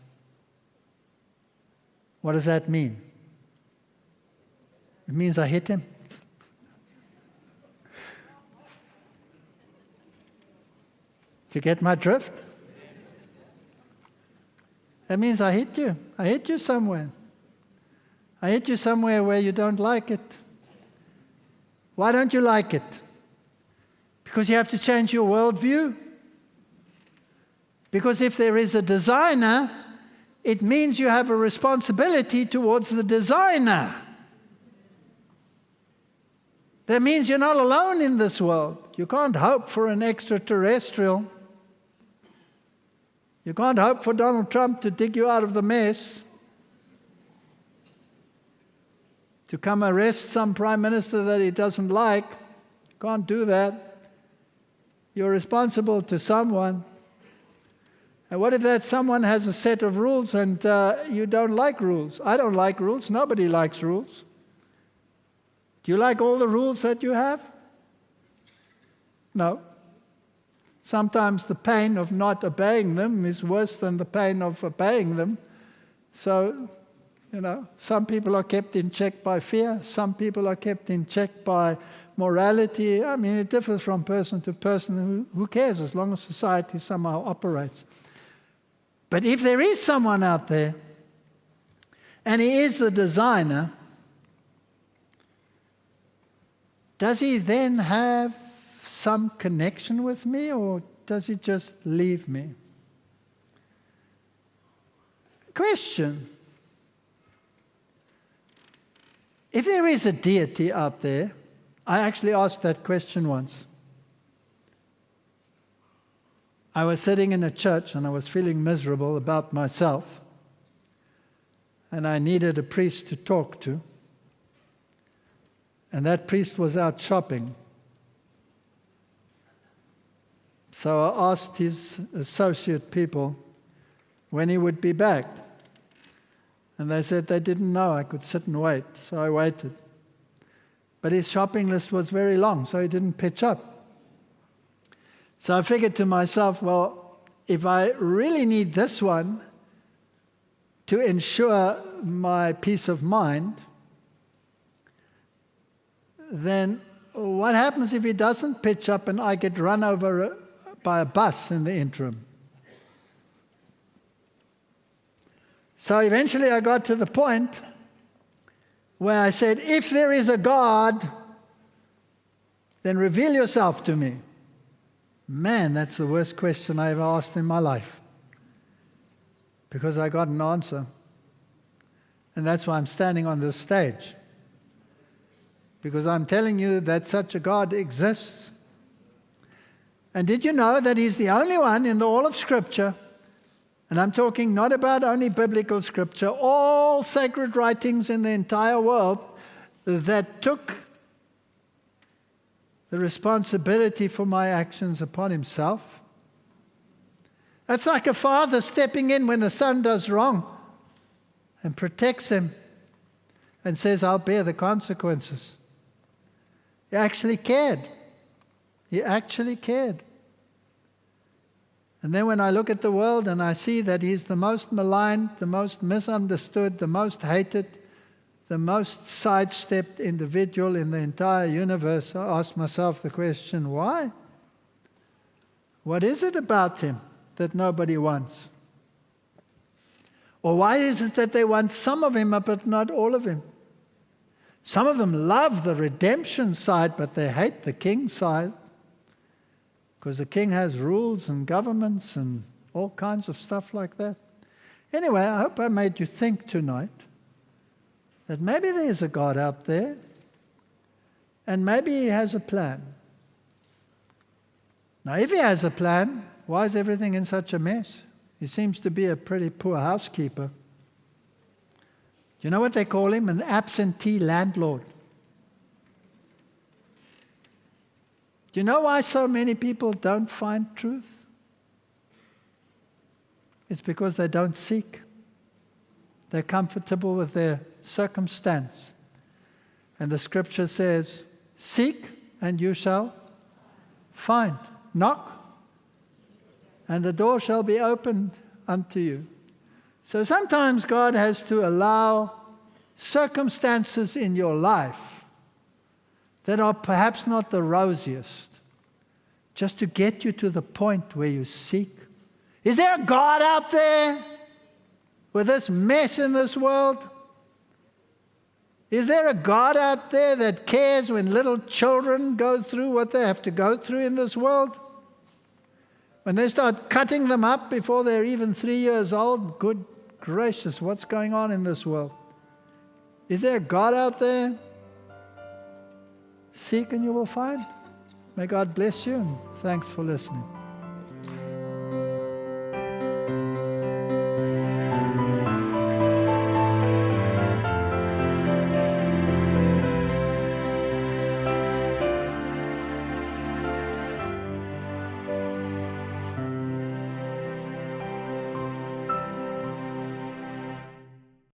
What does that mean? It means I hit him. Do you get my drift? That means I hit you. I hit you somewhere. I hit you somewhere where you don't like it. Why don't you like it? Because you have to change your worldview. Because if there is a designer, it means you have a responsibility towards the designer. That means you're not alone in this world. You can't hope for an extraterrestrial. You can't hope for Donald Trump to dig you out of the mess, to come arrest some prime minister that he doesn't like. You can't do that. You're responsible to someone. And what if that someone has a set of rules and you don't like rules? I don't like rules. Nobody likes rules. Do you like all the rules that you have? No. Sometimes the pain of not obeying them is worse than the pain of obeying them. So, some people are kept in check by fear. Some people are kept in check by morality. I mean, it differs from person to person. Who cares as long as society somehow operates? But if there is someone out there, and he is the designer, does he then have some connection with me, or does he just leave me? Question. If there is a deity out there, I actually asked that question once. I was sitting in a church and I was feeling miserable about myself, and I needed a priest to talk to. And that priest was out shopping. So I asked his associate people when he would be back. And they said they didn't know. I could sit and wait. So I waited. But his shopping list was very long, so he didn't pitch up. So I figured to myself, well, if I really need this one to ensure my peace of mind, then what happens if he doesn't pitch up and I get run over by a bus in the interim? So eventually I got to the point where I said, if there is a God, then reveal yourself to me. Man, that's the worst question I ever asked in my life, because I got an answer. And that's why I'm standing on this stage. Because I'm telling you that such a God exists. And did you know that he's the only one in all of Scripture, and I'm talking not about only biblical Scripture, all sacred writings in the entire world, that took the responsibility for my actions upon himself? That's like a father stepping in when the son does wrong and protects him and says, I'll bear the consequences. He actually cared. He actually cared. And then when I look at the world and I see that he's the most maligned, the most misunderstood, the most hated, the most sidestepped individual in the entire universe, I ask myself the question, why? What is it about him that nobody wants? Or why is it that they want some of him but not all of him? Some of them love the redemption side, but they hate the king side, because the king has rules and governments and all kinds of stuff like that. Anyway, I hope I made you think tonight that maybe there's a God out there, and maybe he has a plan. Now, if he has a plan, why is everything in such a mess? He seems to be a pretty poor housekeeper. Do you know what they call him? An absentee landlord. Do you know why so many people don't find truth? It's because they don't seek. They're comfortable with their circumstance. And the scripture says, seek and you shall find. Knock and the door shall be opened unto you. So sometimes God has to allow circumstances in your life that are perhaps not the rosiest, just to get you to the point where you seek. Is there a God out there with this mess in this world? Is there a God out there that cares when little children go through what they have to go through in this world? When they start cutting them up before they're even 3 years old, good gracious, what's going on in this world? Is there a God out there? Seek and you will find. May God bless you, and thanks for listening.